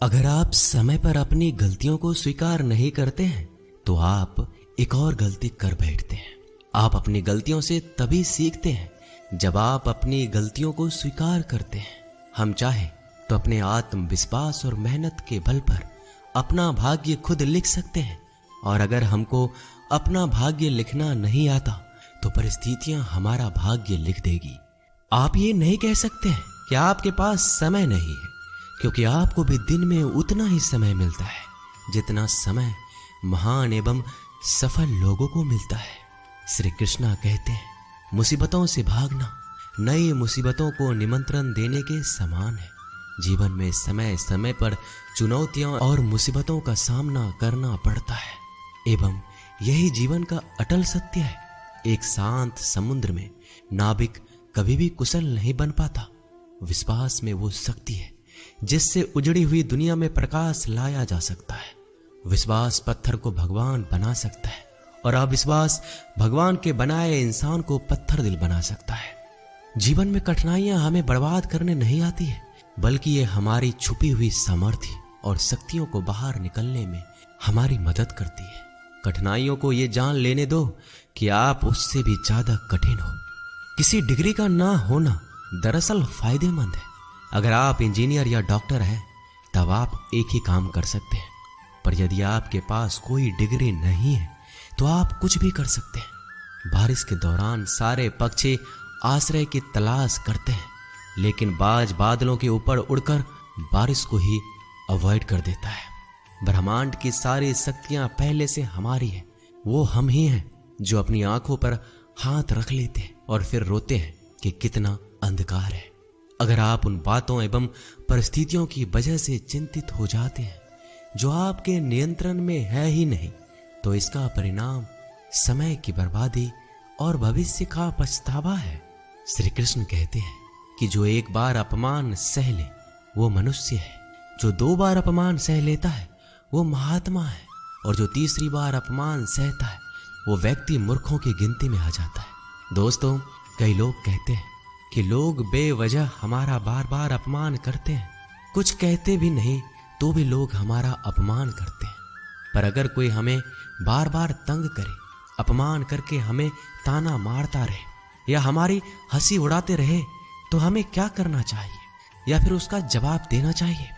अगर आप समय पर अपनी गलतियों को स्वीकार नहीं करते हैं तो आप एक और गलती कर बैठते हैं। आप अपनी गलतियों से तभी सीखते हैं जब आप अपनी गलतियों को स्वीकार करते हैं। हम चाहें तो अपने आत्मविश्वास और मेहनत के बल पर अपना भाग्य खुद लिख सकते हैं, और अगर हमको अपना भाग्य लिखना नहीं आता तो परिस्थितियां हमारा भाग्य लिख देगी। आप ये नहीं कह सकते हैं कि आपके पास समय नहीं है, क्योंकि आपको भी दिन में उतना ही समय मिलता है जितना समय महान एवं सफल लोगों को मिलता है। श्री कृष्णा कहते हैं, मुसीबतों से भागना नई मुसीबतों को निमंत्रण देने के समान है। जीवन में समय समय पर चुनौतियों और मुसीबतों का सामना करना पड़ता है, एवं यही जीवन का अटल सत्य है। एक शांत समुद्र में नाविक कभी भी कुशल नहीं बन पाता। विश्वास में वो शक्ति है जिससे उजड़ी हुई दुनिया में प्रकाश लाया जा सकता है। विश्वास पत्थर को भगवान बना सकता है, और अविश्वास भगवान के बनाए इंसान को पत्थर दिल बना सकता है। जीवन में कठिनाइयां हमें बर्बाद करने नहीं आती है, बल्कि ये हमारी छुपी हुई सामर्थ्य और शक्तियों को बाहर निकलने में हमारी मदद करती है। कठिनाइयों को ये जान लेने दो कि आप उससे भी ज्यादा कठिन हो। किसी डिग्री का ना होना दरअसल फायदेमंद है। अगर आप इंजीनियर या डॉक्टर हैं तब आप एक ही काम कर सकते हैं, पर यदि आपके पास कोई डिग्री नहीं है तो आप कुछ भी कर सकते हैं। बारिश के दौरान सारे पक्षी आश्रय की तलाश करते हैं, लेकिन बाज बादलों के ऊपर उड़कर बारिश को ही अवॉइड कर देता है। ब्रह्मांड की सारी शक्तियां पहले से हमारी है। वो हम ही हैं जो अपनी आंखों पर हाथ रख लेते हैं और फिर रोते हैं कि कितना अंधकार है। अगर आप उन बातों एवं परिस्थितियों की वजह से चिंतित हो जाते हैं जो आपके नियंत्रण में है ही नहीं, तो इसका परिणाम समय की बर्बादी और भविष्य का पछतावा है। श्री कृष्ण कहते हैं कि जो एक बार अपमान सह ले वो मनुष्य है, जो 2 बार अपमान सह लेता है वो महात्मा है, और जो 3री बार अपमान सहता है वो व्यक्ति मूर्खों की गिनती में आ जाता है। दोस्तों, कई लोग कहते हैं कि लोग बेवजह हमारा बार बार अपमान करते हैं। कुछ कहते भी नहीं तो भी लोग हमारा अपमान करते हैं। पर अगर कोई हमें बार बार तंग करे, अपमान करके हमें ताना मारता रहे या हमारी हंसी उड़ाते रहे, तो हमें क्या करना चाहिए या फिर उसका जवाब देना चाहिए?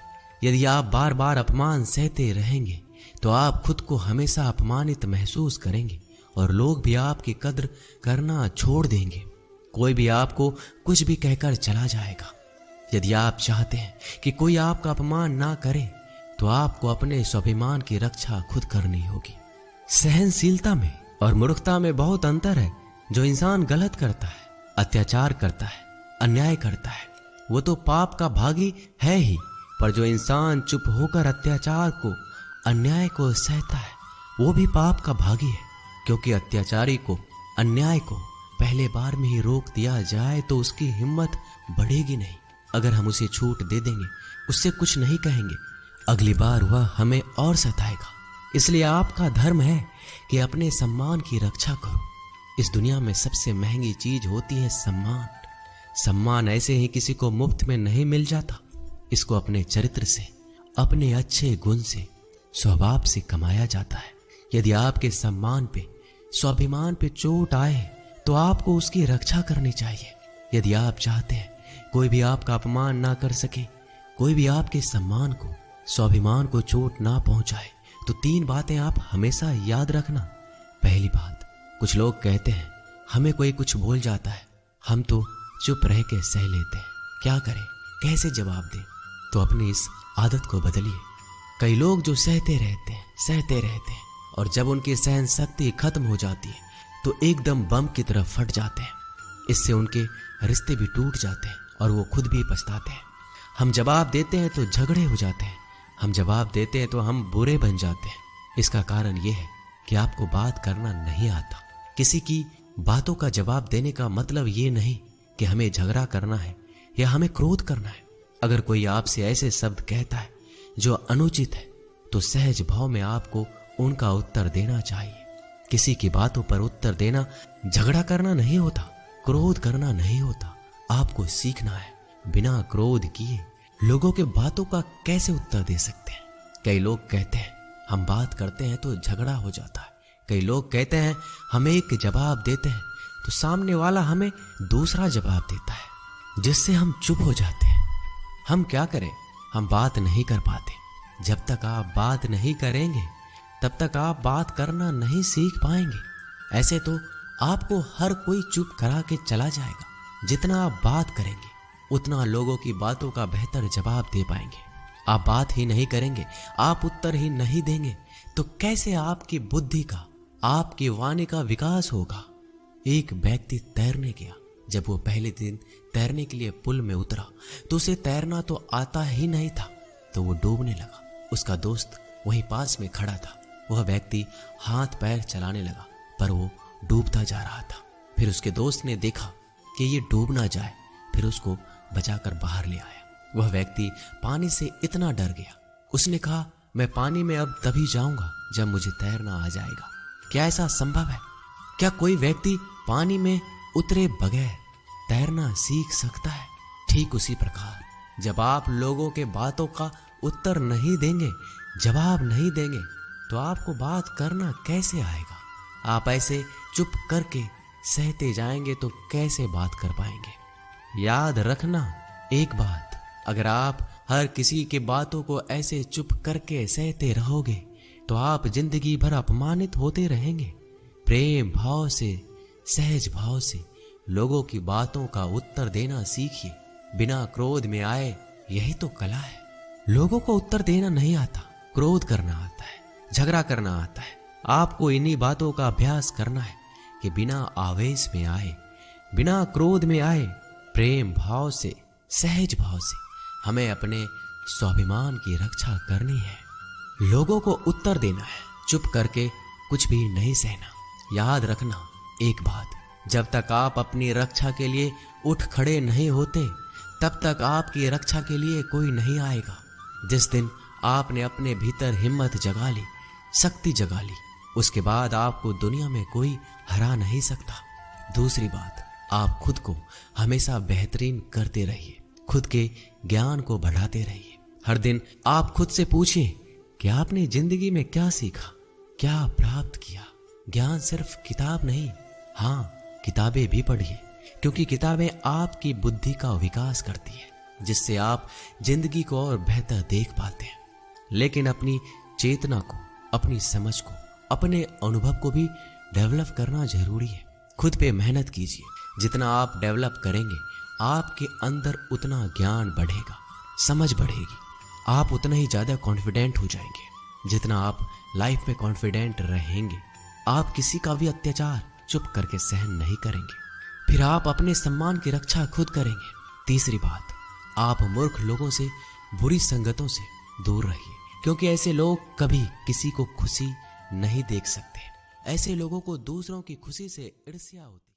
यदि आप बार बार अपमान सहते रहेंगे तो आप खुद को हमेशा अपमानित महसूस करेंगे और लोग भी आपकी कद्र करना छोड़ देंगे। कोई भी आपको कुछ भी कहकर चला जाएगा। यदि आप चाहते हैं कि कोई आपका अपमान ना करे तो आपको अपने स्वाभिमान की रक्षा खुद करनी होगी। सहनशीलता में और मूर्खता में बहुत अंतर है। जो इंसान गलत करता है, अत्याचार करता है, अन्याय करता है, वो तो पाप का भागी है ही, पर जो इंसान चुप होकर अत्याचार को, अन्याय को सहता है वो भी पाप का भागी है। क्योंकि अत्याचारी को, अन्याय को पहले बार में ही रोक दिया जाए तो उसकी हिम्मत बढ़ेगी नहीं। अगर हम उसे छूट दे देंगे, उससे कुछ नहीं कहेंगे, अगली बार वह हमें और सताएगा। इसलिए आपका धर्म है कि अपने सम्मान की रक्षा करो। इस दुनिया में सबसे महंगी चीज होती है सम्मान। सम्मान ऐसे ही किसी को मुफ्त में नहीं मिल जाता। इसको अपने चरित्र से, अपने अच्छे गुण से, स्वभाव से कमाया जाता है। यदि आपके सम्मान पे, स्वाभिमान पे चोट आए तो आपको उसकी रक्षा करनी चाहिए। यदि आप चाहते हैं कोई भी आपका अपमान ना कर सके, कोई भी आपके सम्मान को, स्वाभिमान को चोट ना पहुंचाए, तो 3 बातें आप हमेशा याद रखना। पहली बात, कुछ लोग कहते हैं हमें कोई कुछ बोल जाता है, हम तो चुप रह के सह लेते हैं, क्या करें, कैसे जवाब दें? तो अपनी इस आदत को बदलिए। कई लोग जो सहते रहते हैं और जब उनकी सहन शक्ति खत्म हो जाती है तो एकदम बम की तरह फट जाते हैं। इससे उनके रिश्ते भी टूट जाते हैं और वो खुद भी पछताते हैं। हम जवाब देते हैं तो झगड़े हो जाते हैं, हम जवाब देते हैं तो हम बुरे बन जाते हैं। इसका कारण ये है कि आपको बात करना नहीं आता। किसी की बातों का जवाब देने का मतलब ये नहीं कि हमें झगड़ा करना है या हमें क्रोध करना है। अगर कोई आपसे ऐसे शब्द कहता है जो अनुचित है तो सहज भाव में आपको उनका उत्तर देना चाहिए। किसी की बातों पर उत्तर देना झगड़ा करना नहीं होता, क्रोध करना नहीं होता। आपको सीखना है बिना क्रोध किए लोगों के बातों का कैसे उत्तर दे सकते हैं? कई लोग कहते हैं हम बात करते हैं तो झगड़ा हो जाता है। कई लोग कहते हैं हम एक जवाब देते हैं तो सामने वाला हमें दूसरा जवाब देता है, जिससे हम चुप हो जाते हैं। हम क्या करें, हम बात नहीं कर पाते। जब तक आप बात नहीं करेंगे तब तक आप बात करना नहीं सीख पाएंगे। ऐसे तो आपको हर कोई चुप करा के चला जाएगा। जितना आप बात करेंगे उतना लोगों की बातों का बेहतर जवाब दे पाएंगे। आप बात ही नहीं करेंगे, आप उत्तर ही नहीं देंगे तो कैसे आपकी बुद्धि का, आपकी वाणी का विकास होगा? एक व्यक्ति तैरने गया। जब वो पहले दिन तैरने के लिए पुल में उतरा तो उसे तैरना तो आता ही नहीं था, तो वो डूबने लगा। उसका दोस्त वहीं पास में खड़ा था। वह व्यक्ति हाथ पैर चलाने लगा पर वो डूबता जा रहा था। फिर उसके दोस्त ने देखा कि ये डूब ना जाए, फिर उसको बचाकर बाहर ले आया। वह व्यक्ति पानी से इतना डर गया, उसने कहा मैं पानी में अब तभी जाऊंगा जब मुझे तैरना आ जाएगा। क्या ऐसा संभव है? क्या कोई व्यक्ति पानी में उतरे बगैर तैरना सीख सकता है? ठीक उसी प्रकार जब आप लोगों के बातों का उत्तर नहीं देंगे, जवाब नहीं देंगे, तो आपको बात करना कैसे आएगा? आप ऐसे चुप करके सहते जाएंगे तो कैसे बात कर पाएंगे? याद रखना एक बात, अगर आप हर किसी के बातों को ऐसे चुप करके सहते रहोगे तो आप जिंदगी भर अपमानित होते रहेंगे। प्रेम भाव से, सहज भाव से लोगों की बातों का उत्तर देना सीखिए, बिना क्रोध में आए। यही तो कला है। लोगों को उत्तर देना नहीं आता, क्रोध करना आता है, झगड़ा करना आता है। आपको इन्हीं बातों का अभ्यास करना है कि बिना आवेश में आए, बिना क्रोध में आए, प्रेम भाव से, सहज भाव से हमें अपने स्वाभिमान की रक्षा करनी है। लोगों को उत्तर देना है, चुप करके कुछ भी नहीं सहना। याद रखना एक बात, जब तक आप अपनी रक्षा के लिए उठ खड़े नहीं होते तब तक आपकी रक्षा के लिए कोई नहीं आएगा। जिस दिन आपने अपने भीतर हिम्मत जगा ली, शक्ति जगा ली, उसके बाद आपको दुनिया में कोई हरा नहीं सकता। दूसरी बात, आप खुद को हमेशा बेहतरीन करते रहिए, खुद के ज्ञान को बढ़ाते रहिए। हर दिन आप खुद से पूछिए कि आपने जिंदगी में क्या सीखा, क्या प्राप्त किया। ज्ञान सिर्फ किताब नहीं, हाँ किताबें भी पढ़िए, क्योंकि किताबें आपकी बुद्धि का विकास करती है, जिससे आप जिंदगी को और बेहतर देख पाते हैं। लेकिन अपनी चेतना को, अपनी समझ को, अपने अनुभव को भी डेवलप करना जरूरी है। खुद पे मेहनत कीजिए। जितना आप डेवलप करेंगे आपके अंदर उतना ज्ञान बढ़ेगा, समझ बढ़ेगी, आप उतना ही ज़्यादा कॉन्फिडेंट हो जाएंगे। जितना आप लाइफ में कॉन्फिडेंट रहेंगे, आप किसी का भी अत्याचार चुप करके सहन नहीं करेंगे। फिर आप अपने सम्मान की रक्षा खुद करेंगे। तीसरी बात, आप मूर्ख लोगों से, बुरी संगतों से दूर रहिए, क्योंकि ऐसे लोग कभी किसी को खुशी नहीं देख सकते। ऐसे लोगों को दूसरों की खुशी से ईर्ष्या होती है।